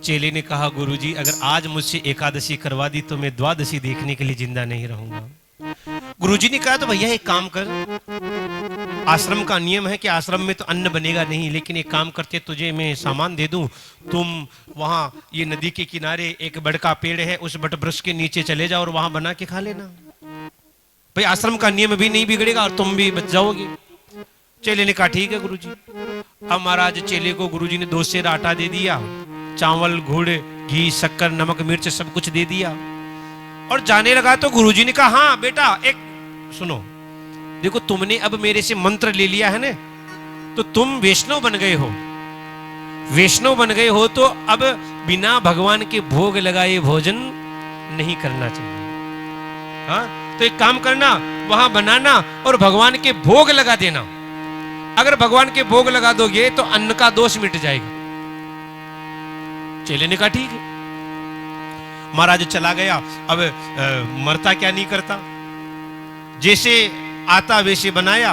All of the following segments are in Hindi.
चेले ने कहा गुरुजी अगर आज मुझसे एकादशी करवा दी तो मैं द्वादशी देखने के लिए जिंदा नहीं रहूंगा। गुरुजी ने कहा तो भैया एक काम कर, आश्रम का नियम है कि आश्रम में तो अन्न बनेगा नहीं, लेकिन एक काम करते तुझे मैं सामान दे दूं, तुम वहां ये नदी के किनारे एक बड़ का पेड़ है, उस बट वृक्ष के नीचे चले जाओ और वहां बना के खा लेना। भाई आश्रम का नियम भी नहीं बिगड़ेगा और तुम भी बच जाओगे। चेले ने कहा ठीक है गुरुजी। अब महाराज चेले को गुरुजी ने 2 सेर आटा दे दिया, चावल गुड़ घी शक्कर नमक मिर्च सब कुछ दे दिया और जाने लगा। तो गुरुजी ने कहा हाँ बेटा एक सुनो, देखो तुमने अब मेरे से मंत्र ले लिया है ना, तो तुम वैष्णव बन गए हो। वैष्णव बन गए हो तो अब बिना भगवान के भोग लगाए भोजन नहीं करना चाहिए। हाँ तो एक काम करना, वहां बनाना और भगवान के भोग लगा देना। अगर भगवान के भोग लगा दोगे तो अन्न का दोष मिट जाएगा। चेले ने कहा ठीक है। महाराज चला गया। अब मरता क्या नहीं करता, जैसे आता वैसे बनाया,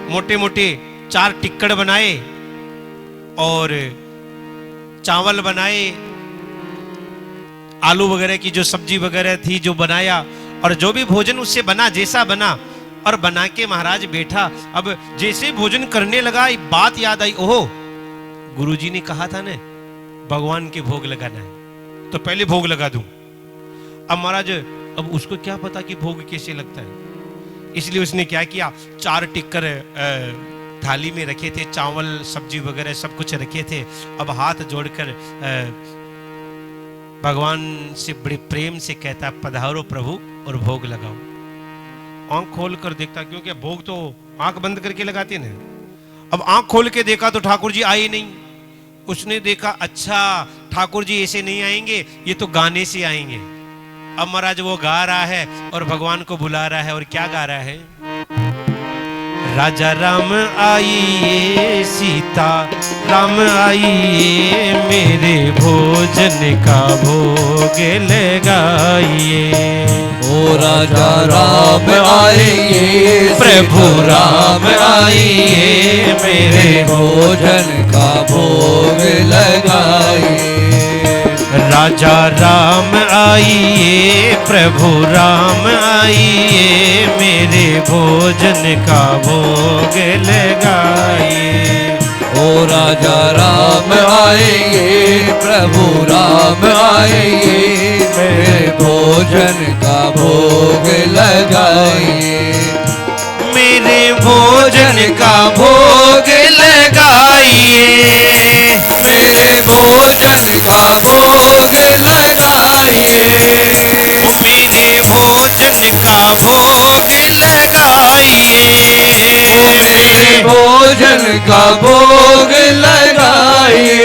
मोटे मोटे 4 टिक्कड़ बनाए और चावल बनाए, आलू वगैरह की जो सब्जी वगैरह थी जो बनाया, और जो भी भोजन उससे बना जैसा बना और बना के महाराज बैठा। अब जैसे भोजन करने लगा एक बात याद आई, ओहो गुरुजी ने कहा था ना भगवान के भोग लगाना है, तो पहले भोग लगा दूं। अब महाराज अब उसको क्या पता कि भोग कैसे लगता है, इसलिए उसने क्या किया, 4 टिक्कर थाली में रखे थे, चावल सब्जी वगैरह सब कुछ रखे थे। अब हाथ जोड़कर भगवान से बड़े प्रेम से कहता पधारो प्रभु और भोग लगाओ। आंख खोल कर देखता, क्योंकि भोग तो आंख बंद करके लगाते ना। अब आंख खोल के देखा तो ठाकुर जी आए नहीं। उसने देखा अच्छा ठाकुर जी ऐसे नहीं आएंगे, ये तो गाने से आएंगे। अब महाराज वो गा रहा है और भगवान को बुला रहा है, और क्या गा रहा है, राजा राम आइए सीता राम आइए, मेरे भोजन का भोग लगाइए। ओ राजा राम आइए प्रभु राम आइए, मेरे भोजन का भोग लगाइए। राजा राम आइए प्रभु राम आइए, मेरे भोजन का भोग लगाइए। ओ राजा राम आइए प्रभु राम आइए, मेरे भोजन का भोग लगाइए। मेरे भोजन का भोग लगाइए, मेरे भोजन का भोग लगाइए। मेरे भोजन का भोग लगाइए। मेरे भोजन का भोग लगाइए।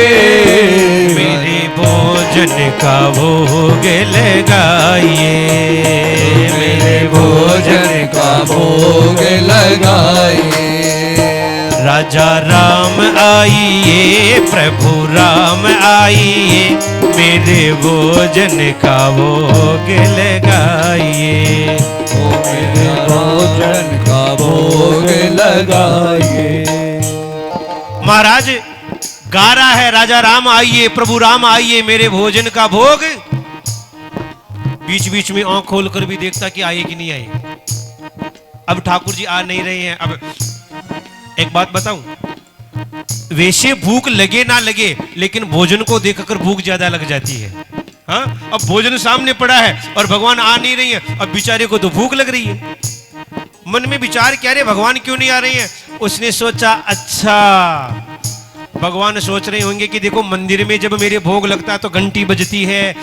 मेरे भोजन का भोग लगाइए। मेरे भोजन का भोग लगाइए। राजा राम आइए प्रभु राम आइए, मेरे भोजन का भोग लगाइए। ओ मेरे भोजन का भोग लगाइए। महाराज गा रहा है राजा राम आइए प्रभु राम आइए, मेरे भोजन का भोग। बीच बीच में आंख खोल कर भी देखता कि आए कि नहीं आए। अब ठाकुर जी आ नहीं रहे हैं। अब एक बात बताऊं, वैसे भूख लगे ना लगे, लेकिन भोजन को देखकर भूख ज्यादा लग जाती है। हाँ अब भोजन सामने पड़ा है और भगवान आ नहीं रही है, अब बेचारे को तो भूख लग रही है। मन में विचार क्या रे भगवान क्यों नहीं आ रहे हैं। उसने सोचा अच्छा भगवान सोच रहे होंगे कि देखो मंदिर में जब मेरे भोग लगता है तो घंटी बजती है,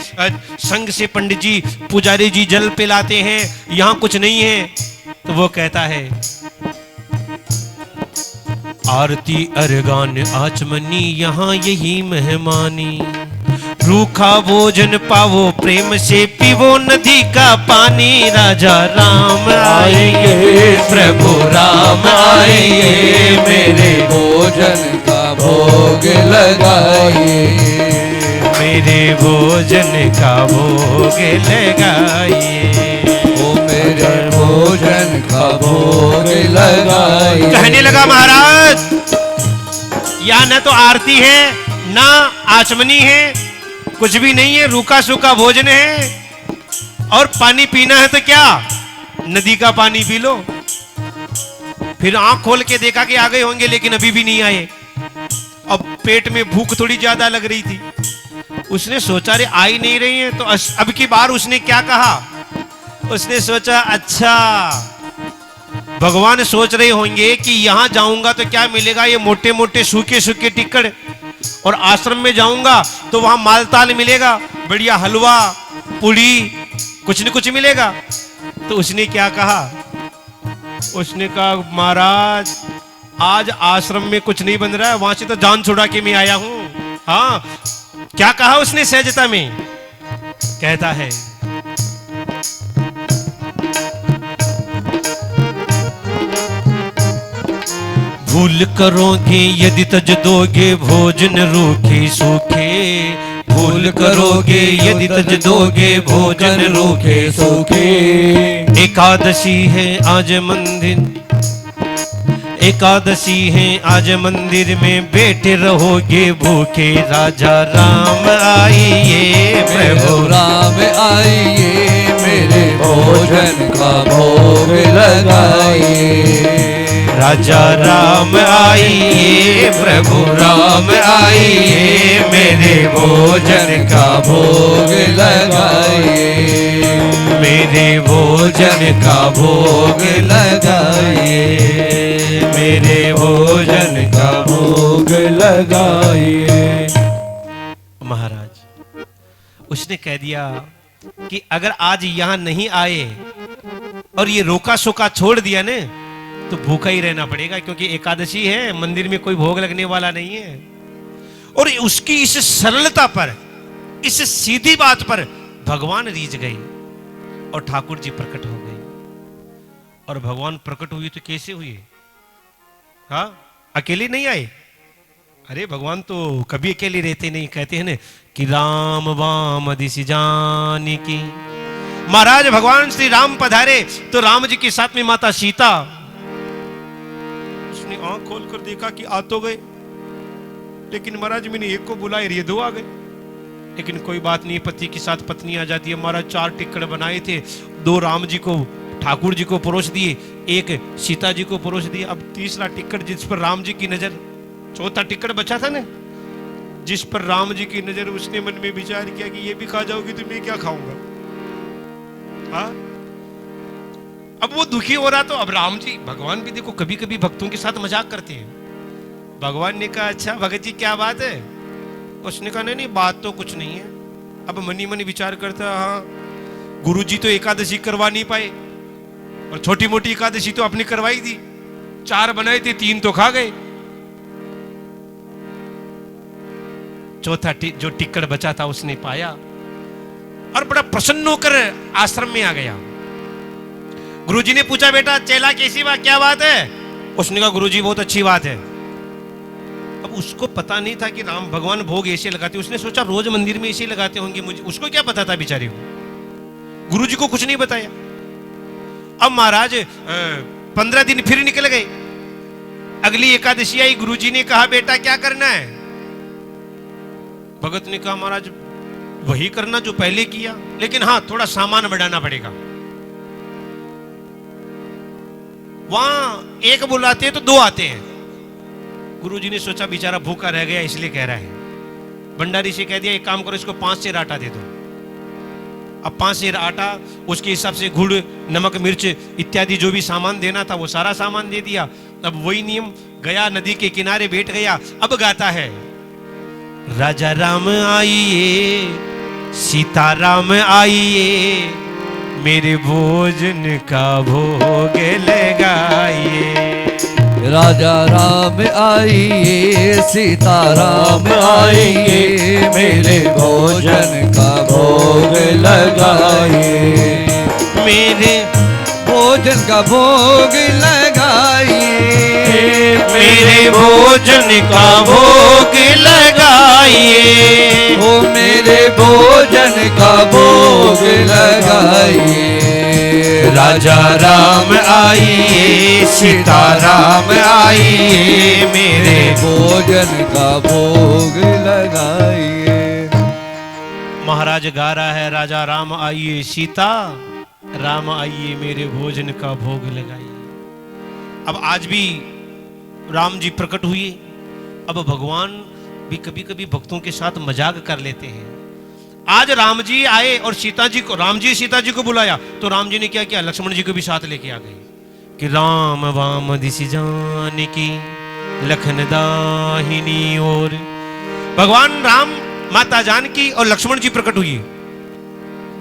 संग से पंडित जी पुजारी जी जल पिलाते हैं, यहाँ कुछ नहीं है। तो वो कहता है आरती अरगान आचमनी यहाँ यही मेहमानी, रूखा भोजन पावो प्रेम से पीवो नदी का पानी। राजा राम आएंगे प्रभु राम आइए, मेरे भोजन का भोग लगाइए। मेरे भोजन का भोग लगाइए। ओ मेरे भोजन का भोग लगाइए। कहने लगा महाराज यहाँ न तो आरती है ना आचमनी है, कुछ भी नहीं है, रूखा सूखा भोजन है और पानी पीना है तो क्या, नदी का पानी पी लो। फिर आंख खोल के देखा कि आ गए होंगे, लेकिन अभी भी नहीं आए। अब पेट में भूख थोड़ी ज्यादा लग रही थी। उसने सोचा रे आ ही नहीं रही है, तो अब की बार उसने क्या कहा, उसने सोचा अच्छा भगवान सोच रहे होंगे कि यहां जाऊंगा तो क्या मिलेगा, ये मोटे मोटे सूखे सूखे टिक्कड़, और आश्रम में जाऊंगा तो वहां मालताल मिलेगा, बढ़िया हलवा पूड़ी कुछ न कुछ मिलेगा। तो उसने क्या कहा, उसने कहा महाराज आज आश्रम में कुछ नहीं बन रहा है, वहां से तो जान छुड़ा के मैं आया हूं। हाँ, क्या कहा उसने सहजता में, कहता है भूल करोगे यदि तज दोगे भोजन रूखे सूखे, भूल करोगे यदि तज दोगे भोजन रूखे सूखे। एकादशी है आज मंदिर, एकादशी है आज मंदिर में बैठे रहोगे भूखे। राजा राम आइए प्रभु राम आइए, मेरे भोजन का भोग लगाइए। राजा राम आइए प्रभु राम आइए, मेरे भोजन का भोग लगाइए, मेरे भोजन का भोग लगाइए, मेरे भोजन का भोग लगाइए। महाराज उसने कह दिया कि अगर आज यहां नहीं आए और ये रोका सोका छोड़ दिया ने तो भूखा ही रहना पड़ेगा, क्योंकि एकादशी है, मंदिर में कोई भोग लगने वाला नहीं है। और उसकी इस सरलता पर, इस सीधी बात पर भगवान रीझ गए और ठाकुर जी प्रकट हो गए। और भगवान प्रकट हुए तो कैसे हुए, हाँ अकेले नहीं आए। अरे भगवान तो कभी अकेले रहते नहीं, कहते हैं ना कि राम वाम दिशि जानी की। महाराज भगवान श्री राम पधारे तो राम जी के साथ में माता सीता, उसने आंख खोल कर देखा कि आ तो गए, लेकिन महाराज मैंने एक को बुलाया, ये दो आ गए। लेकिन कोई बात नहीं, पति के साथ पत्नी आ जाती है। महाराज 4 टिक्कड़ बनाए थे, 2 राम जी को ठाकुर जी को परोस दिए, 1 सीता जी को परोस दिए। अब तीसरा टिक्कड़ जिस पर राम जी की नजर, चौथा टिक्कड़ बचा था ना जिस पर राम जी की नजर, उसने मन में विचार किया कि ये भी खा जाओगी तो मैं क्या खाऊंगा। हाँ, अब वो दुखी हो रहा, तो अब राम जी, भगवान भी देखो कभी कभी भक्तों के साथ मजाक करते हैं। भगवान ने कहा अच्छा भगत जी क्या बात है। उसने कहा नहीं बात तो कुछ नहीं है। अब मनी मनी विचार करता, हाँ गुरु जी तो एकादशी करवा नहीं पाए, और छोटी मोटी एकादशी तो अपनी करवाई दी, 4 बनाए थे 3 तो खा गए, चौथा जो टिक्कड़ बचा था उसने पाया और बड़ा प्रसन्न होकर आश्रम में आ गया। गुरुजी ने पूछा बेटा चेला कैसी बात, क्या बात है। उसने कहा गुरुजी बहुत अच्छी बात है। अब उसको पता नहीं था कि राम भगवान भोग ऐसे लगाते, उसने सोचा रोज मंदिर में ऐसे लगाते होंगे, मुझे उसको क्या पता था बेचारे को, गुरुजी को कुछ नहीं बताया। अब महाराज 15 दिन फिर निकल गए, अगली एकादशी आई, गुरुजी ने कहा बेटा क्या करना है। भगत ने कहा महाराज वही करना जो पहले किया, लेकिन हाँ थोड़ा सामान बढ़ाना पड़ेगा। वहां 1 बुलाते हैं तो 2 आते हैं। गुरुजी ने सोचा बेचारा भूखा रह गया इसलिए कह रहा है। भंडारी से कह दिया एक काम करो इसको 5 सेर आटा दे दो। अब 5 सेर आटा, उसके हिसाब से गुड़ नमक मिर्च इत्यादि जो भी सामान देना था वो सारा सामान दे दिया। अब वही नियम, गया नदी के किनारे बैठ गया। अब गाता है राजा राम आइए सीता राम आइए, मेरे भोजन का भोग लगाइए। राजा राम आइए सीता राम आइए, मेरे भोजन का भोग लगाइए, मेरे भोजन का भोग लगाइए, मेरे भोजन का भोग लगाइए, ओ मेरे भोजन का भोग लगाइए। राजा राम आइए सीता राम आइए, मेरे भोजन का भोग लगाइए। महाराज गा रहा है, राजा राम आइए, सीता राम आइए, मेरे भोजन का भोग लगाइए। अब आज भी राम जी प्रकट हुए। अब भगवान भी कभी कभी भक्तों के साथ मजाक कर लेते हैं। आज राम जी आए और सीता जी को, राम जी सीता जी को बुलाया तो राम जी ने क्या किया, लक्ष्मण जी को भी साथ लेके आ गए कि राम वाम दिशि जानकी लखन दाहिनी ओर। भगवान राम, माता जानकी और लक्ष्मण जी प्रकट हुए।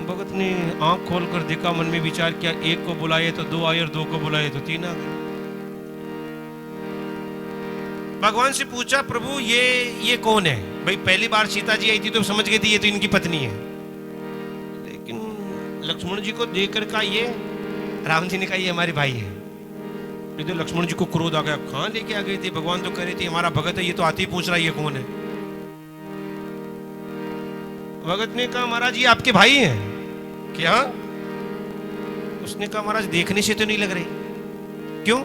भगत ने आंख खोलकर देखा, मन में विचार किया, एक को बुलाए तो दो आए और दो को बुलाए तो तीन आ गए। भगवान से पूछा, प्रभु ये कौन है? भाई पहली बार सीता जी आई थी तो समझ गई थी ये तो इनकी पत्नी है, लेकिन लक्ष्मण जी को देखकर कहा ये, राम जी ने कहा ये हमारे भाई है। तो लक्ष्मण जी को क्रोध आ गया, कहां लेके आ गए थे? भगवान तो कह रहे थे हमारा भगत है, ये तो आते ही पूछ रहा है ये कौन है। भगत ने कहा, महाराज ये आपके भाई हैं क्या? उसने कहा, महाराज देखने से तो नहीं लग रहे। क्यों?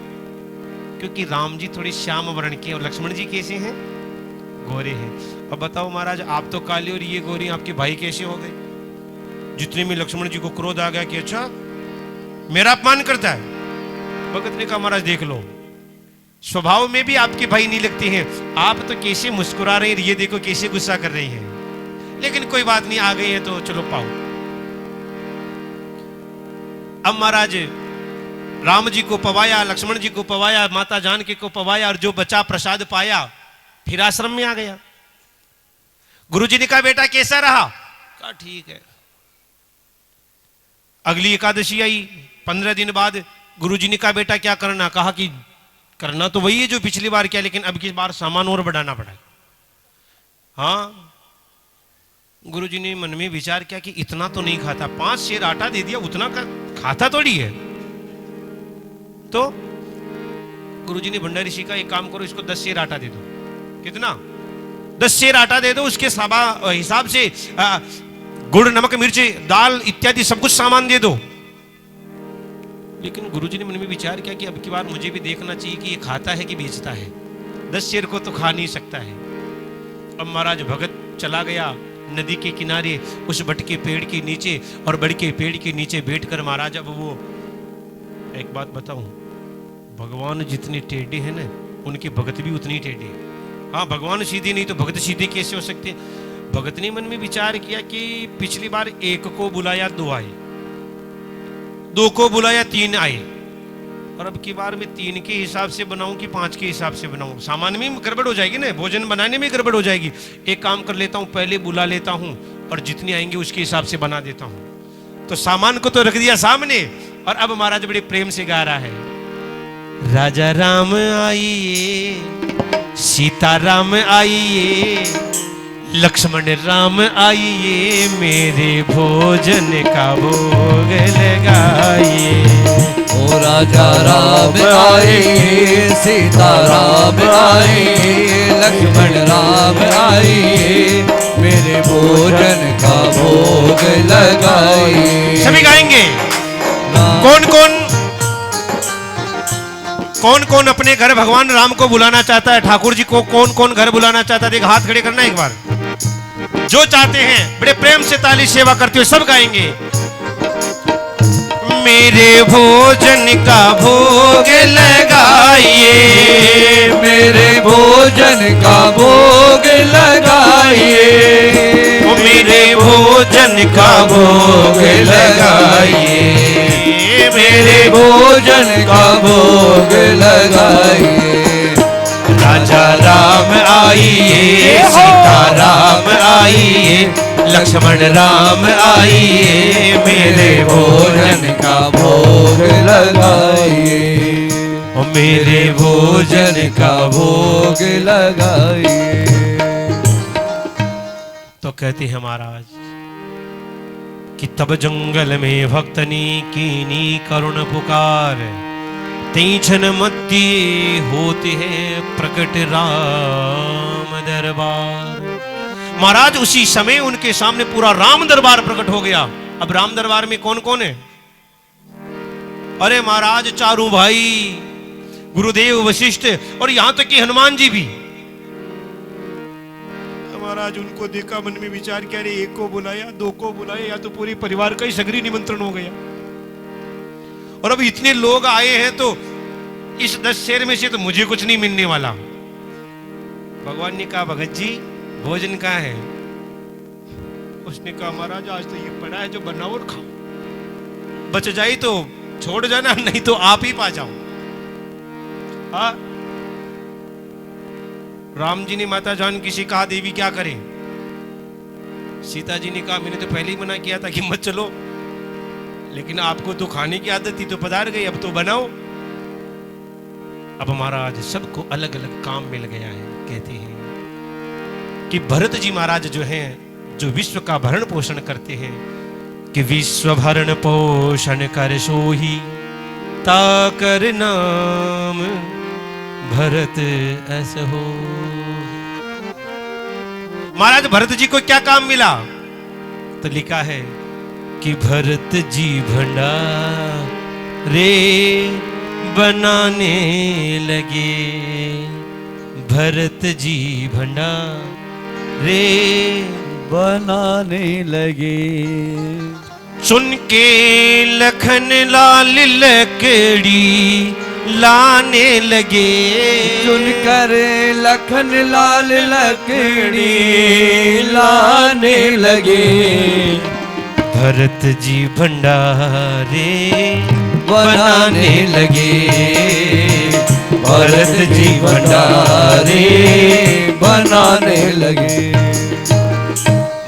क्योंकि राम जी थोड़े श्याम वर्ण के और लक्ष्मण जी कैसे हैं? गोरे हैं। अब बताओ महाराज, आप तो काले और ये गोरे, आपके भाई कैसे हो गए? जितने में लक्ष्मण जी को क्रोध आ गया कि अच्छा मेरा अपमान करता है। भगत ने कहा, महाराज देख लो, स्वभाव में भी आपके भाई नहीं लगते हैं, आप तो कैसे मुस्कुरा रहे हैं, ये देखो कैसे गुस्सा कर रही हैं। लेकिन कोई बात नहीं, आ गई है तो चलो पाओ। अब महाराज राम जी को पवाया, लक्ष्मण जी को पवाया, माता जानकी को पवाया, और जो बचा प्रसाद पाया फिर आश्रम में आ गया। गुरुजी ने कहा, बेटा कैसा रहा? कहा ठीक है। अगली एकादशी आई, 15 दिन बाद गुरुजी ने कहा, बेटा क्या करना? कहा कि करना तो वही है जो पिछली बार किया, लेकिन अब की बार सामान और बढ़ाना पड़ा। हाँ, गुरुजी ने मन में विचार किया कि इतना तो नहीं खाता, 5 सेर आटा दे दिया, उतना खाता थोड़ी है। तो गुरुजी ने भंडारी ऋषि का, एक काम करो, इसको 10 सेर आटा दे दो। कितना? 10 सेर आटा दे दो, उसके हिसाब से गुड़, नमक, मिर्ची, दाल इत्यादि सब कुछ सामान दे दो। लेकिन गुरुजी ने मन में विचार किया कि अब की बार मुझे भी देखना चाहिए कि ये खाता है कि बेचता है, 10 सेर को तो खा नहीं सकता है। अब महाराज भगत चला गया नदी के किनारे उस बट के पेड़ के नीचे, और बड़ के पेड़ के नीचे बैठकर महाराज, अब वो, एक बात बताऊं, भगवान जितने टेढ़े हैं ना, उनके भगत भी उतने ही टेढ़े हैं। हाँ, भगवान सीधे नहीं तो भगत सीधे कैसे हो सकते? भगत ने मन में विचार किया कि पिछली बार 1 को बुलाया 2 आए, 2 को बुलाया 3 आए, और अब की बार मैं 3 के हिसाब से बनाऊं कि 5 के हिसाब से बनाऊं? सामान में गड़बड़ हो जाएगी ना, भोजन बनाने में गड़बड़ हो जाएगी। एक काम कर लेता हूं, पहले बुला लेता हूं और जितने आएंगे उसके हिसाब से बना देता हूं। तो सामान को तो रख दिया सामने, और अब महाराज बड़े प्रेम से गा रहा है, राजा राम आइए, सीता राम आइए, लक्ष्मण राम आइए, मेरे भोजन का भोग लगाइए। ओ राजा राम आइए, सीता राम आइए, लक्ष्मण राम आइए, मेरे भोजन का भोग लगाइए। सभी गाएंगे। कौन कौन अपने घर भगवान राम को बुलाना चाहता है? ठाकुर जी को कौन कौन घर बुलाना चाहता है? देख, हाथ खड़े करना एक बार। जो चाहते हैं बड़े प्रेम से ताली सेवा करते हुए सब गाएंगे। मेरे भोजन का भोग लगाइए, मेरे भोजन का भोग लगाइए, मेरे भोजन का भोग लगाइए, मेरे भोजन का भोग लगाइए। राजा राम आइए, सीता राम आइए, लक्ष्मण राम आइए, मेरे भोजन का भोग लगाइए, मेरे भोजन का भोग लगाइए। तो कहते हैं महाराज कि तब जंगल में भक्तनी कीनी करुण पुकार, तीछन मत्ती होते हैं प्रकट राम दरबार। महाराज उसी समय उनके सामने पूरा राम दरबार प्रकट हो गया। अब राम दरबार में कौन कौन है? अरे महाराज चारों भाई, गुरुदेव, वशिष्ठ, और यहां तक कि हनुमान जी भी। महाराज उनको देखा, मन में विचार किया, अरे एक को बुलाया, दो को बुलाया, या तो पूरे परिवार का ही सगरी निमंत्रण हो गया। और अब इतने लोग आए हैं तो इस 10 शेर में से तो मुझे कुछ नहीं मिलने वाला। भगवान ने कहा, भगत जी भोजन कहाँ है? उसने कहा, महाराज आज तो ये पड़ा है, जो बनाओ और खाओ, बच जाए तो छोड़ जाना, नहीं तो आप ही पा जाओ। हाँ, राम जी ने माता जानकी से कहा, देवी क्या करें? सीता जी ने कहा, मैंने तो पहले ही मना किया था कि मत चलो, लेकिन आपको तो खाने की आदत थी तो पधार गई, अब तो बनाओ। अब महाराज सबको अलग अलग काम मिल गया है। कहते हैं कि भरत जी महाराज जो हैं, जो विश्व का भरण पोषण करते हैं, कि विश्व भरण पोषण कर सोही ताकर नाम भरत अस हो। महाराज भरत जी को क्या काम मिला? तो लिखा है कि भरत जी भंडारे बनाने लगे, भरत जी भंडारे बनाने लगे। सुन के लखन लाल लकड़ी लाने लगे, चुनकर लखन लाल लकड़ी लाने लगे, भरत जी भंडारे बनाने लगे, भरत जी भंडारे बनाने लगे।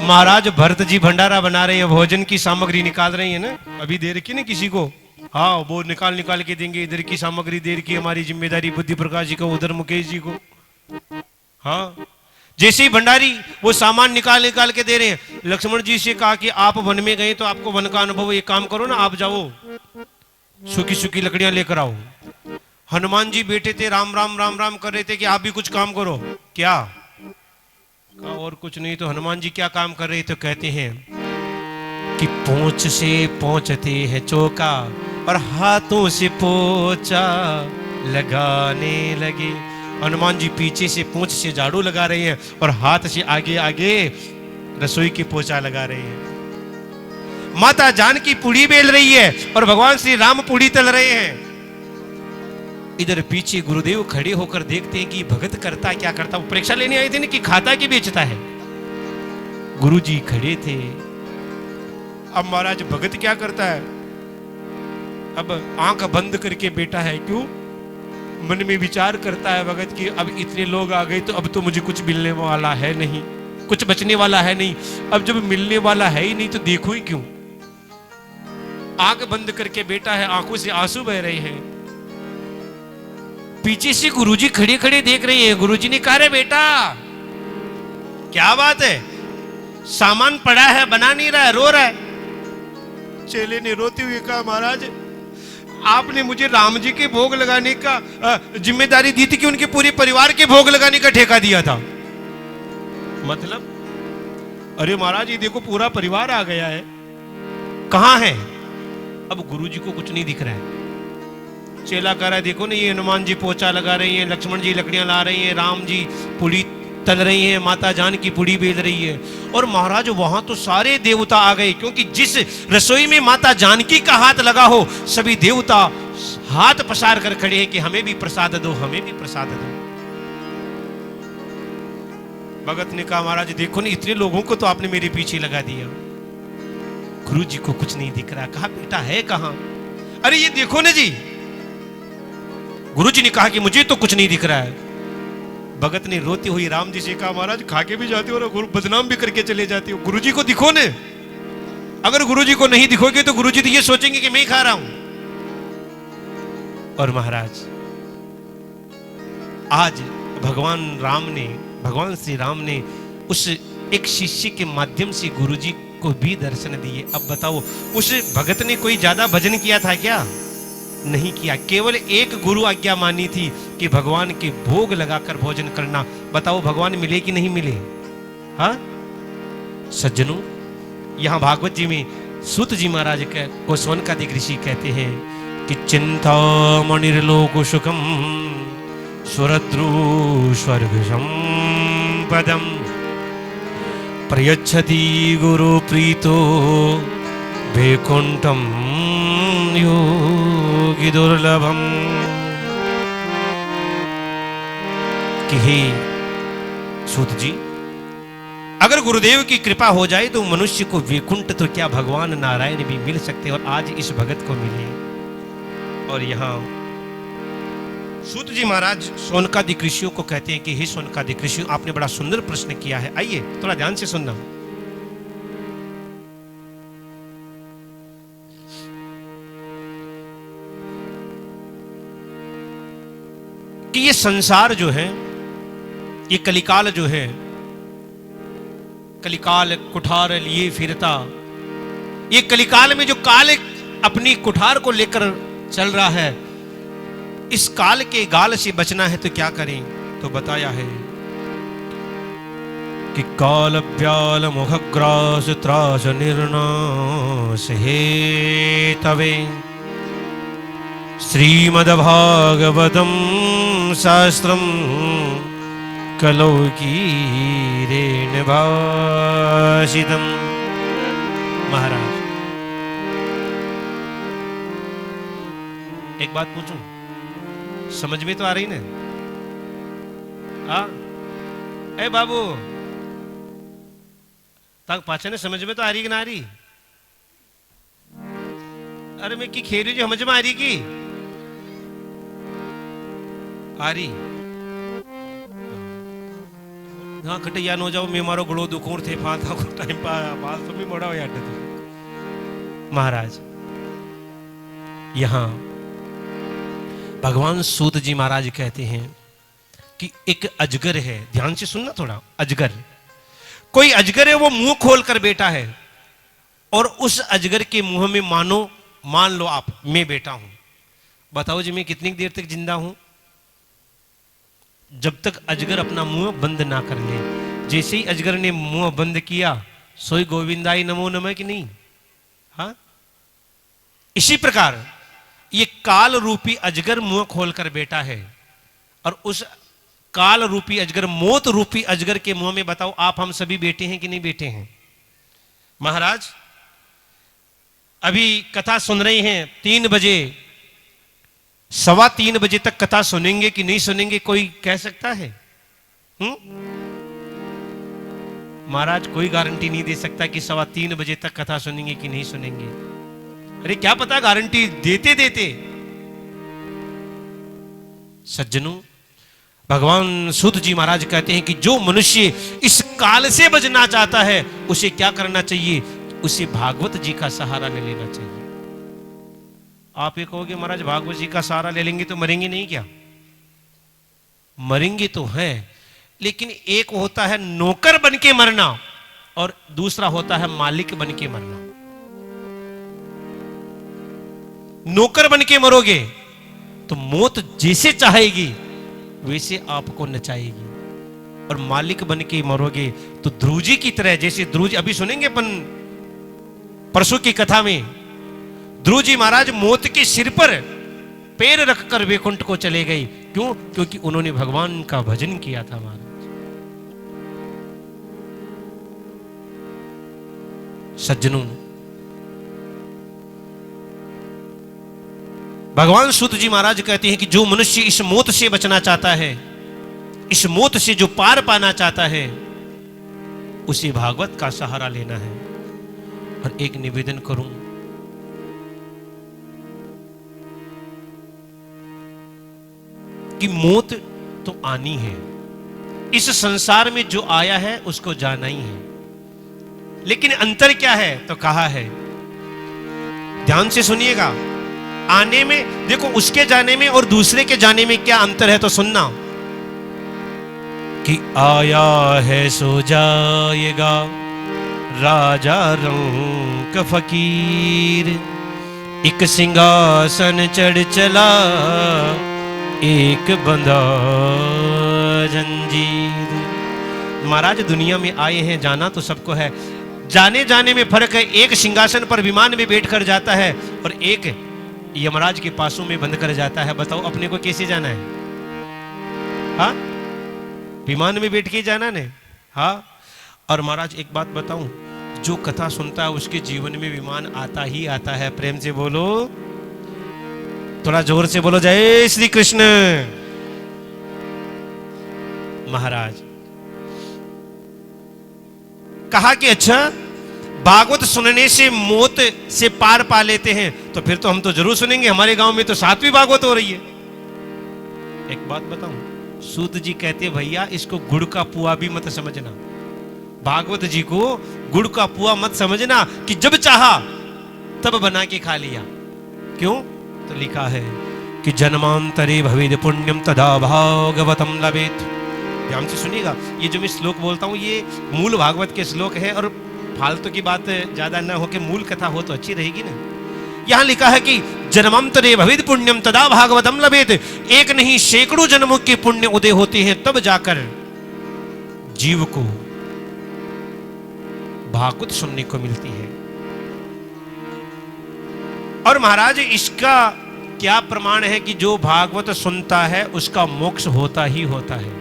महाराज भरत जी भंडारा बना रहे हैं, भोजन की सामग्री निकाल रही है ना, अभी दे रखी ना किसी को, हाँ वो निकाल के देंगे, इधर की सामग्री दे रखी हमारी जिम्मेदारी बुद्धि प्रकाश जी को, उधर मुकेश जी को। हाँ, जैसे ही भंडारी वो सामान निकाल के दे रहे हैं, लक्ष्मण जी से कहा कि आप वन में गए तो आपको वन का अनुभव, एक काम करो ना, आप जाओ सूखी सूखी लकड़ियां लेकर आओ। हनुमान जी बैठे थे, राम राम राम राम कर रहे थे कि आप भी कुछ काम करो। क्या कहा? और कुछ नहीं। तो हनुमान जी क्या काम कर रहे थे? कहते हैं कि पोंछ से पोंछते हैं चौका और हाथों से पोंछा लगाने लगे। हनुमान जी पीछे से पोंछ से झाड़ू लगा रहे हैं और हाथ से आगे आगे रसोई की पोंछा लगा रहे हैं। माता जानकी पूड़ी बेल रही है और भगवान श्री राम पूड़ी तल रहे हैं। इधर पीछे गुरुदेव खड़े होकर देखते हैं कि भगत करता क्या करता। वो परीक्षा लेने आए थे ना कि खाता कि बेचता है। गुरुजी खड़े थे। अब महाराज भगत क्या करता है? अब आंख बंद करके बैठा है। क्यों? मन में विचार करता है भगत कि अब इतने लोग आ गए तो अब तो मुझे कुछ मिलने वाला है नहीं, कुछ बचने वाला है नहीं। अब जब मिलने वाला है ही नहीं तो देखो ही क्यों। आंख बंद करके बैठा है, आंखों से आंसू बह रहे हैं। पीछे से गुरुजी खड़े खड़े देख रहे हैं। गुरुजी ने कहा, रे बेटा क्या बात है? सामान पड़ा है, बना नहीं रहा है, रो रहा है। चेले ने रोते हुए कहा, महाराज आपने मुझे राम जी के भोग लगाने का जिम्मेदारी दी थी कि उनके पूरे परिवार के भोग लगाने का ठेका दिया था। मतलब? अरे महाराज ये देखो पूरा परिवार आ गया है। कहां है? अब गुरुजी को कुछ नहीं दिख रहा है। चेला कह रहा है, देखो ना ये हनुमान जी पोछा लगा रही हैं, लक्ष्मण जी लकड़ियां ला रही हैं, राम जी पुड़ी तल रही हैं, माता जानकी पुड़ी बेल रही है। और महाराज वहां तो सारे देवता आ गए, क्योंकि जिस रसोई में माता जानकी का हाथ लगा हो सभी देवता हाथ पसार कर खड़े हैं कि हमें भी प्रसाद दो, हमें भी प्रसाद दो। भगत ने कहा, महाराज देखो ना इतने लोगों को तो आपने मेरे पीछे लगा दिया। गुरु जी को कुछ नहीं दिख रहा। कहा, बेटा है कहां? अरे ये देखो ना जी। गुरु जी ने कहा कि मुझे तो कुछ नहीं दिख रहा है। भगत ने रोती हुई राम जी से कहा, महाराज खा के भी जाते हो और बदनाम भी करके चले जाते हो। गुरु जी को दिखो ने। अगर गुरु जी को नहीं दिखोगे तो गुरु जी तो ये सोचेंगे कि मैं ही खा रहा हूं। और महाराज आज भगवान श्री राम ने उस एक शिष्य के माध्यम से गुरु जी को भी दर्शन दिए। अब बताओ उस भगत ने कोई ज्यादा भजन किया था क्या? नहीं किया। केवल एक गुरु आज्ञा मानी थी कि भगवान के भोग लगाकर भोजन करना। बताओ भगवान मिले कि नहीं मिले? हाँ सज्जनों, यहां भागवत जी में सूत जी महाराज को सोनकादिक ऋषि कहते हैं कि चिंता मणिर्लोक सुखम सुरद्रु स्वर्ग संपदम प्रयच्छति गुरु प्रीतो वैकुंठम योगी दुर्लभम। कि हे सूत जी, अगर गुरुदेव की कृपा हो जाए तो मनुष्य को वैकुंठ तो क्या भगवान नारायण भी मिल सकते हैं, और आज इस भगत को मिले। और यहां सूत जी महाराज सोनकादिक ऋषियों को कहते हैं कि हे सोनकादिक ऋषियों, आपने बड़ा सुंदर प्रश्न किया है, आइए थोड़ा ध्यान से सुनना। कि ये संसार जो है, ये कलिकाल जो है, कलिकाल कुठार लिए फिरता, ये कलिकाल में जो काल अपनी कुठार को लेकर चल रहा है, इस काल के गाल से बचना है तो क्या करें? तो बताया है कि काल व्याल मुखग्रास त्रास निर्नाश हे तवे श्रीमद्भागवतम शास्त्रम कलौ कीरेण भाषितम। महाराज एक बात पूछूं, समझ में तो आ रही ना? ए बाबू, तक पाचा ने समझ में तो आ रही कि ना आ रही? अरे मैं की खेरी जो समझ में आ रही की आ रही? हाँ खटैया नो जाओ, मैं मारो गड़ो दुखोर थे फाता को टाइम पा बाल तो मैं मोड़ा हो याद तो। महाराज यहां भगवान सूत जी महाराज कहते हैं कि एक अजगर है, ध्यान से सुनना थोड़ा। अजगर, कोई अजगर है, वो मुंह खोल कर बैठा है, और उस अजगर के मुंह में मान लो आप मैं बैठा हूं। बताओ जी मैं कितनी देर तक जिंदा हूं? जब तक अजगर अपना मुंह बंद ना कर ले। जैसे ही अजगर ने मुंह बंद किया, सोई गोविंदाई नमो नमः कि नहीं? हाँ, इसी प्रकार ये काल रूपी अजगर मुंह खोलकर बैठा है, और उस काल रूपी अजगर, मौत रूपी अजगर के मुंह में बताओ आप हम सभी बैठे हैं कि नहीं बैठे हैं? महाराज अभी कथा सुन रहे हैं, 3 बजे 3:15 बजे तक कथा सुनेंगे कि नहीं सुनेंगे, कोई कह सकता है? महाराज कोई गारंटी नहीं दे सकता कि 3:15 बजे तक कथा सुनेंगे कि नहीं सुनेंगे। अरे क्या पता गारंटी देते देते। सज्जनों, भगवान सूत जी महाराज कहते हैं कि जो मनुष्य इस काल से बचना चाहता है उसे क्या करना चाहिए? उसे भागवत जी का सहारा ले लेना चाहिए। आप ये कहोगे महाराज भागवत जी का सहारा ले लेंगे तो मरेंगे नहीं क्या? मरेंगे तो हैं, लेकिन एक होता है नौकर बन के मरना और दूसरा होता है मालिक बन के मरना। नौकर बन के मरोगे तो मौत जैसे चाहेगी वैसे आपको नचाएगी, और मालिक बन के मरोगे तो ध्रुव जी की तरह, जैसे ध्रुव जी अभी सुनेंगे अपन परसों की कथा में, ध्रुव जी महाराज मौत के सिर पर पैर रखकर वैकुंठ को चले गए। क्यों? क्योंकि उन्होंने भगवान का भजन किया था। महाराज सज्जनों, भगवान सूत जी महाराज कहते हैं कि जो मनुष्य इस मौत से बचना चाहता है, इस मौत से जो पार पाना चाहता है, उसे भागवत का सहारा लेना है। और एक निवेदन करूं, कि मौत तो आनी है, इस संसार में जो आया है उसको जाना ही है, लेकिन अंतर क्या है? तो कहा है, ध्यान से सुनिएगा, आने में देखो, उसके जाने में और दूसरे के जाने में क्या अंतर है तो सुनना। कि आया है सो जाएगा राजा रंक फकीर, एक सिंहासन चढ़ चला एक बंधा जंजीर। महाराज दुनिया में आए हैं, जाना तो सबको है, जाने जाने में फर्क है। एक सिंहासन पर विमान में बैठकर जाता है और एक यमराज के पासों में बंद कर जाता है। बताओ अपने को कैसे जाना है? हाँ, विमान में बैठ के जाना ने। हाँ, और महाराज एक बात बताऊं, जो कथा सुनता है उसके जीवन में विमान आता ही आता है। प्रेम से बोलो, थोड़ा जोर से बोलो, जय श्री कृष्ण। महाराज कहा कि अच्छा, भागवत सुनने से मौत से पार पा लेते हैं, तो फिर तो हम तो जरूर सुनेंगे। हमारे गांव में तो 7वीं भागवत हो रही है। एक बात बताऊं, सूत जी कहते भैया इसको गुड़ का पुआ भी मत समझना, भागवत जी को गुड़ का पुआ मत समझना कि जब चाहा तब बना के खा लिया। क्यों? तो लिखा है कि जन्मांतरे भवेद पुण्यम तदा भागवतम लभेत। ध्यान से सुनिएगा, ये जो मैं श्लोक बोलता हूँ ये मूल भागवत के श्लोक है, और फालतू की बात ज्यादा न हो के मूल कथा हो तो अच्छी रहेगी ना। यहां लिखा है कि जन्मांतरे भवेद पुण्यम तदा भागवतम लभेत। एक नहीं सैकड़ों जन्मों के पुण्य उदय होते हैं, तब जाकर जीव को भागवत सुनने को मिलती है। और महाराज इसका क्या प्रमाण है कि जो भागवत सुनता है उसका मोक्ष होता ही होता है?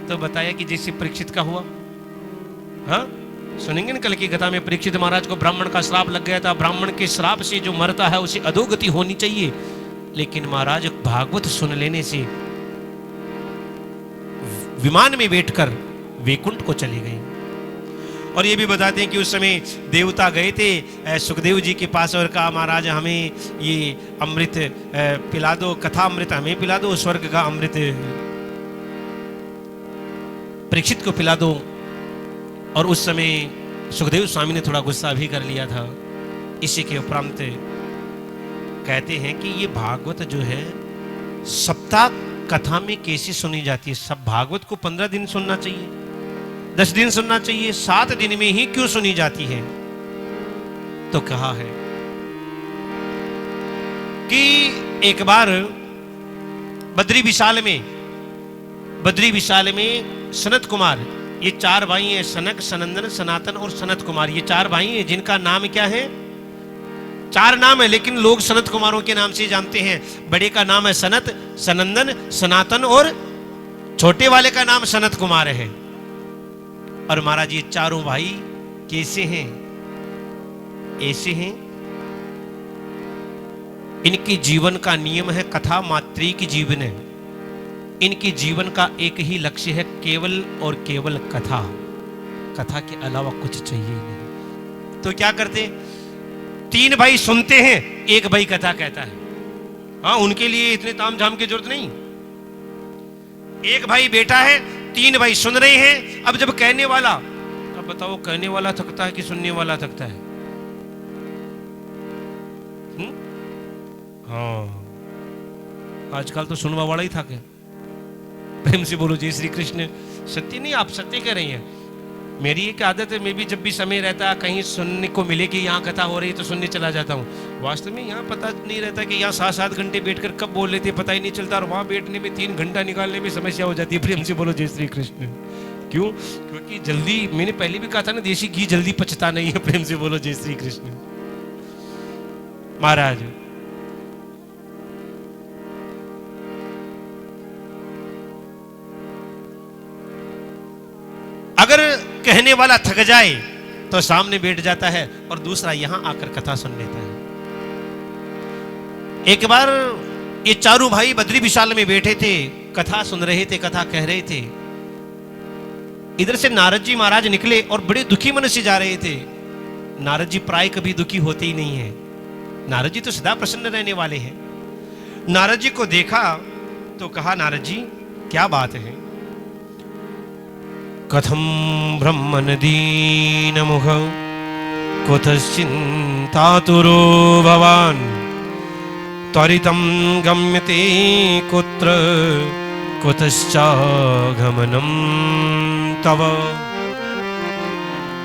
तो बताया कि जैसे परीक्षित का हुआ, हाँ सुनेंगे ना कल की कथा में, परीक्षित महाराज को ब्राह्मण का श्राप लग गया था। ब्राह्मण के श्राप से जो मरता है उसे अधोगति होनी चाहिए, लेकिन महाराज भागवत सुन लेने से विमान में बैठकर वैकुंठ को चले गए। और ये भी बताते हैं कि उस समय देवता गए थे सुखदेव जी के पास और कहा महाराज हमें ये अमृत पिला दो, कथा अमृत हमें पिला दो, स्वर्ग का अमृत परीक्षित को पिला दो। और उस समय सुखदेव स्वामी ने थोड़ा गुस्सा भी कर लिया था। इसी के उपरांत कहते हैं कि ये भागवत जो है सप्ताह कथा में कैसे सुनी जाती है? सब भागवत को 15 दिन सुनना चाहिए, 10 दिन सुनना चाहिए, 7 दिन में ही क्यों सुनी जाती है? तो कहा है कि एक बार बद्री विशाल में सनत कुमार, ये 4 भाई हैं, सनक, सनंदन, सनातन और सनत कुमार। ये 4 भाई हैं जिनका नाम क्या है? 4 नाम है, लेकिन लोग सनत कुमारों के नाम से जानते हैं। बड़े का नाम है सनत, सनंदन, सनातन और छोटे वाले का नाम सनत कुमार है। और महाराज ये 4 भाई कैसे हैं? ऐसे हैं, इनके जीवन का नियम है कथा मात्री की जीवन है। इनके जीवन का एक ही लक्ष्य है, केवल और केवल कथा, कथा के अलावा कुछ चाहिए नहीं। तो क्या करते? 3 भाई सुनते हैं, 1 भाई कथा कहता है। हाँ, उनके लिए इतने तामझाम की जरूरत नहीं। 1 भाई बेटा है, 3 भाई सुन रहे हैं। अब जब कहने वाला, अब बताओ कहने वाला थकता है कि सुनने वाला थकता है? हाँ, आजकल तो सुनवा वाला ही थके। प्रेम से बोलो जय श्री कृष्ण। सत्य नहीं, आप सत्य कह रही हैं। मेरी एक आदत है, मैं भी जब भी समय रहता है कहीं सुनने को मिले कि यहाँ कथा हो रही है तो सुनने चला जाता हूँ। वास्तव में यहाँ पता नहीं रहता कि यहाँ 7-7 घंटे बैठकर कब बोल लेते पता ही नहीं चलता, और वहाँ बैठने में 3 घंटा निकालने में समस्या हो जाती है। प्रेम से बोलो जय श्री कृष्ण। क्यों? क्योंकि जल्दी, मैंने पहले भी कहा था ना, देसी घी जल्दी पचता नहीं है। प्रेम से बोलो जय श्री कृष्ण। महाराज अगर कहने वाला थक जाए तो सामने बैठ जाता है और दूसरा यहां आकर कथा सुन लेता है। एक बार ये 4 भाई बद्री विशाल में बैठे थे, कथा सुन रहे थे, कथा कह रहे थे। इधर से नारद जी महाराज निकले और बड़े दुखी मन से जा रहे थे। नारद जी प्राय कभी दुखी होते ही नहीं है, नारद जी तो सदा प्रसन्न रहने वाले हैं। नारद जी को देखा तो कहा, नारद जी क्या बात है? कथम ब्रह्मन दीन मुख कुतश्चिन्तातुरो भवान त्वरितं गम्यते कुत्र कुतश्चागमनं तव।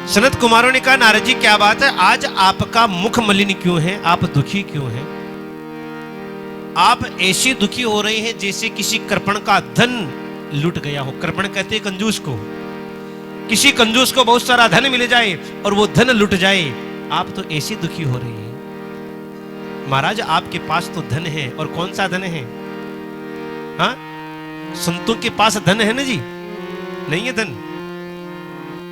सनत कुमारों ने कहा, नारद जी क्या बात है, आज आपका मुख मलिन क्यों है? आप दुखी क्यों हैं? आप ऐसे दुखी हो रहे हैं जैसे किसी कृपण का धन लूट गया हो। कृपण कहते हैं कंजूस को। किसी कंजूस को बहुत सारा धन मिल जाए और वो धन लुट जाए, आप तो ऐसे दुखी हो रही हैं। महाराज आपके पास तो धन है, और कौन सा धन है? हाँ, संतों के पास धन है ना जी? नहीं है धन?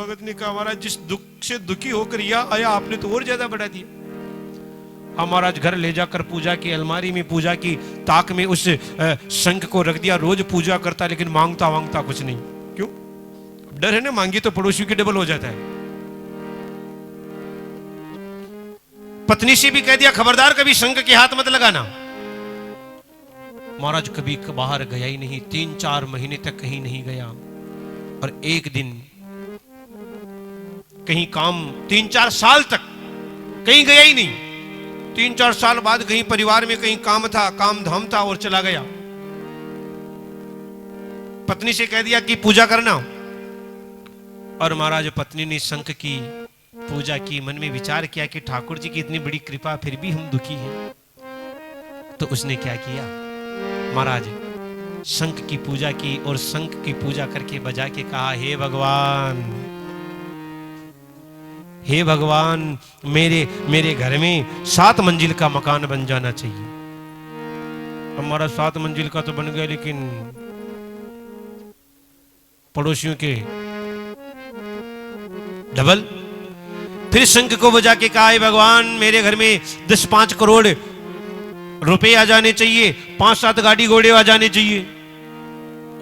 भगत ने कहा महाराज जिस दुख से दुखी होकर यह आया आपने तो और ज्यादा बढ़ा दिया। हम महाराज घर ले जाकर पूजा की अलमारी में पूजा की ताक में उस शंख को रख दिया, रोज पूजा करता लेकिन मांगता वांगता कुछ नहीं। क्यों? डर है ना, मांगी तो पड़ोसी की डबल हो जाता है। पत्नी से भी कह दिया खबरदार कभी शंख के हाथ मत लगाना। महाराज कभी बाहर गया ही नहीं, 3-4 महीने तक कहीं नहीं गया। और एक दिन कहीं काम 3-4 साल तक कहीं गया ही नहीं। 3-4 साल बाद कहीं परिवार में कहीं काम था, काम धाम था और चला गया। पत्नी से कह दिया कि पूजा करना। और महाराज पत्नी ने शंख की पूजा की, मन में विचार किया कि ठाकुर जी की इतनी बड़ी कृपा फिर भी हम दुखी हैं। तो उसने क्या किया, महाराज शंख की पूजा की और शंख की पूजा करके बजा के कहा हे भगवान, हे भगवान मेरे घर में 7 मंजिल का मकान बन जाना चाहिए। हमारा 7 मंजिल का तो बन गया लेकिन पड़ोसियों के डबल। फिर शंख को बजा के कहा हे भगवान मेरे घर में 10-5 करोड़ रुपए आ जाने चाहिए, 5-7 गाड़ी घोड़े आ जाने चाहिए।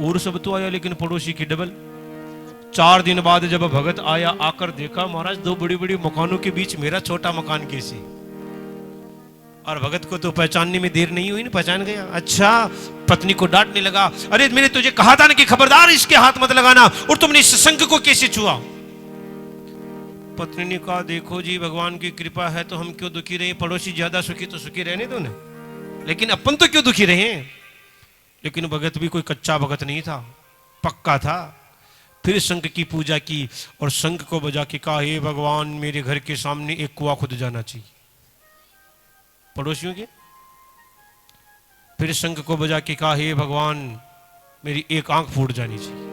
और सब तो आया लेकिन पड़ोसी की डबल। 4 दिन बाद जब भगत आया, आकर देखा महाराज 2 बड़ी बड़ी मकानों के बीच मेरा छोटा मकान कैसे। और भगत को तो पहचानने में देर नहीं हुई ना, पहचान गया। अच्छा, पत्नी को डांटने लगा, अरे मैंने तुझे कहा था ना कि खबरदार इसके हाथ मत लगाना, और तुमने इस शंख को कैसे छुआ। पत्नी ने कहा देखो जी भगवान की कृपा है तो हम क्यों दुखी रहे, पड़ोसी ज्यादा सुखी तो सुखी रहने दो ना, लेकिन अपन तो क्यों दुखी रहे। लेकिन भगत भी कोई कच्चा भगत नहीं था, पक्का था। फिर शंख की पूजा की और शंख को बजा के कहा हे भगवान मेरे घर के सामने एक कुआं खुद जाना चाहिए पड़ोसियों के। फिर शंख को बजा के कहा हे भगवान मेरी एक आंख फूट जानी चाहिए।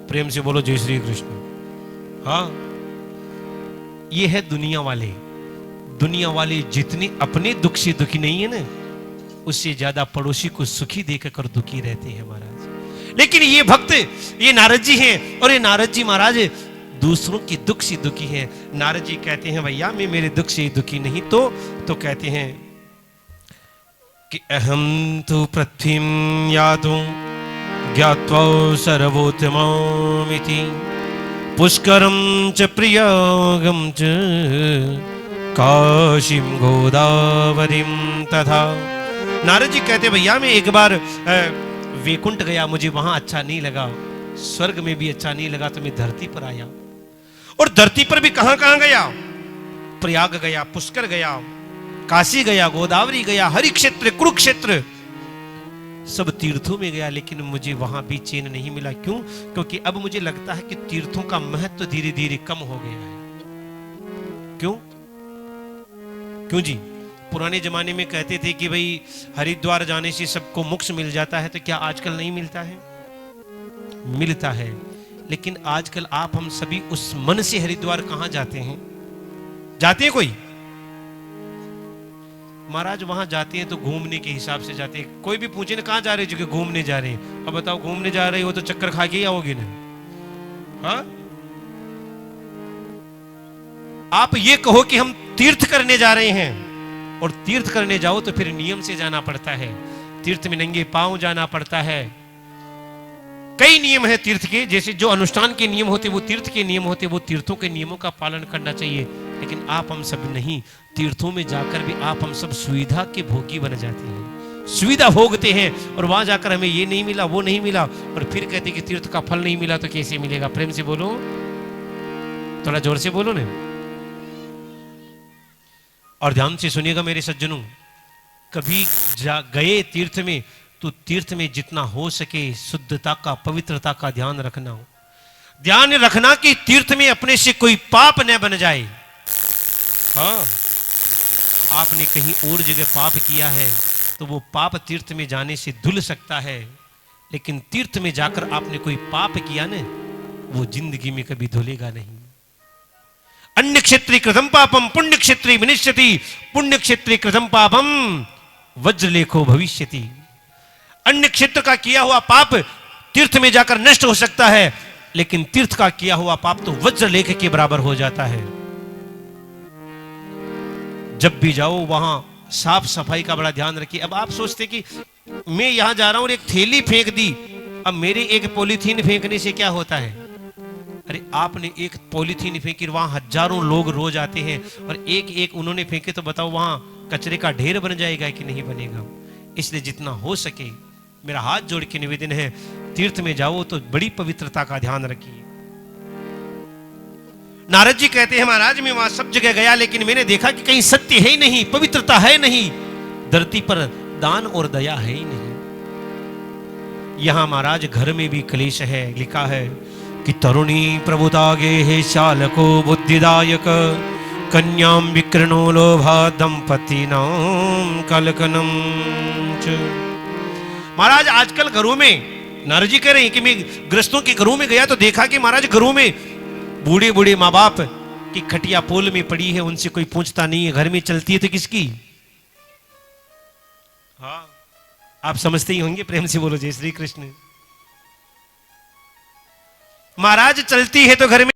प्रेम से बोलो जय श्री कृष्ण। हाँ, ये है दुनिया वाले। दुनिया वाले जितने अपने दुख से दुखी नहीं है ना, उससे ज्यादा पड़ोसी को सुखी देखकर दुखी रहते हैं महाराज। लेकिन ये भक्त, ये नारद जी हैं, और ये नारद जी महाराज दूसरों के दुख से दुखी हैं। नारद जी कहते हैं भैया मैं मेरे दुख से दुखी नहीं, तो कहते हैं कि अहम तो पृथ्वीं यातुं ज्ञात्वा सर्वोत्तममिति पुष्करं च प्रियागं च काशीं गोदावरीं तथा। नारद जी कहते भैया मैं एक बार वैकुंठ गया, मुझे वहां अच्छा नहीं लगा, स्वर्ग में भी अच्छा नहीं लगा, तो मैं धरती पर आया। और धरती पर भी कहां कहां गया, प्रयाग गया, पुष्कर गया, काशी गया, गोदावरी गया, हरि क्षेत्र, कुरुक्षेत्र, सब तीर्थों में गया, लेकिन मुझे वहां भी चैन नहीं मिला। क्यों? क्योंकि अब मुझे लगता है कि तीर्थों का महत्व धीरे धीरे कम हो गया है। क्यों? क्यों जी? पुराने जमाने में कहते थे कि भाई हरिद्वार जाने से सबको मोक्ष मिल जाता है, तो क्या आजकल नहीं मिलता है? मिलता है, लेकिन आजकल आप हम सभी उस मन से हरिद्वार कहां जाते हैं? जाते हैं कोई? महाराज वहां जाते हैं तो घूमने के हिसाब से जाते हैं। कोई भी पूछे ना कहां जा रहे हो, जो घूमने जा रहे हैं। अब बताओ घूमने जा रहे हो तो चक्कर खा के ही आओगे ना? हाँ, आप ये कहो कि हम तीर्थ करने जा रहे हैं, और तीर्थ करने जाओ तो फिर नियम से जाना पड़ता है। तीर्थ में नंगे पांव जाना पड़ता है। कई नियम है तीर्थ के, जैसे जो अनुष्ठान के नियम होते वो तीर्थ के नियम होते, वो तीर्थों के नियमों का पालन करना चाहिए। लेकिन आप हम सब नहीं, तीर्थों में जाकर भी आप हम सब सुविधा के भोगी बन जाते हैं, सुविधा भोगते हैं, और वहां जाकर हमें ये नहीं मिला, वो नहीं मिला, और फिर कहते कि तीर्थ का फल नहीं मिला तो कैसे मिलेगा। प्रेम से बोलो, थोड़ा जोर से बोलो ना। और ध्यान से सुनिएगा मेरे सज्जनों, कभी गए तीर्थ में तो तीर्थ में जितना हो सके शुद्धता का, पवित्रता का ध्यान रखना। ध्यान रखना कि तीर्थ में अपने से कोई पाप न बन जाए। हाँ, आपने कहीं और जगह पाप किया है तो वो पाप तीर्थ में जाने से धुल सकता है, लेकिन तीर्थ में जाकर आपने कोई पाप किया ना, वो जिंदगी में कभी धुलेगा नहीं। अन्य क्षेत्रे कृतम पापम पुण्य क्षेत्रे विनश्यति, पुण्य क्षेत्रे कृतम पापम वज्रलेखो भविष्यति। अन्य क्षेत्र का किया हुआ पाप तीर्थ में जाकर नष्ट हो सकता है, लेकिन तीर्थ का किया हुआ पाप तो वज्र लेख के बराबर हो जाता है। जब भी जाओ वहां साफ सफाई का बड़ा ध्यान रखिए। अब आप सोचते कि मैं यहां जा रहा हूं और एक थैली फेंक दी, अब मेरी एक पॉलीथीन फेंकने से क्या होता है? अरे आपने एक पॉलीथीन फेंकी, वहां हजारों लोग रोज आते हैं और एक एक उन्होंने फेंके, तो बताओ वहां कचरे का ढेर बन जाएगा कि नहीं बनेगा? इसलिए जितना हो सके मेरा हाथ जोड़ के निवेदन है, तीर्थ में जाओ तो बड़ी पवित्रता का ध्यान रखिए। नारद जी कहते हैं महाराज मैं वहां सब जगह गया, लेकिन मैंने देखा कि कहीं सत्य है ही नहीं, पवित्रता है नहीं, धरती पर दान और दया है ही नहीं। यहां महाराज घर में भी क्लेश है। लिखा है कि तरुणी प्रभुतागे हे शालको बुद्धिदायक कन्याम विकृणो लोभा दंपति नाम कलकनम। महाराज आजकल घरों में, नारद जी कह रहे हैं कि मैं गृहस्थों के घरों में गया तो देखा कि महाराज घरों में बूढ़े बूढ़े माँ बाप की खटिया पोल में पड़ी है, उनसे कोई पूछता नहीं है। घर में चलती है तो किसकी? हाँ आप समझते ही होंगे, प्रेम से बोलो जय श्री कृष्ण। महाराज चलती है तो घर में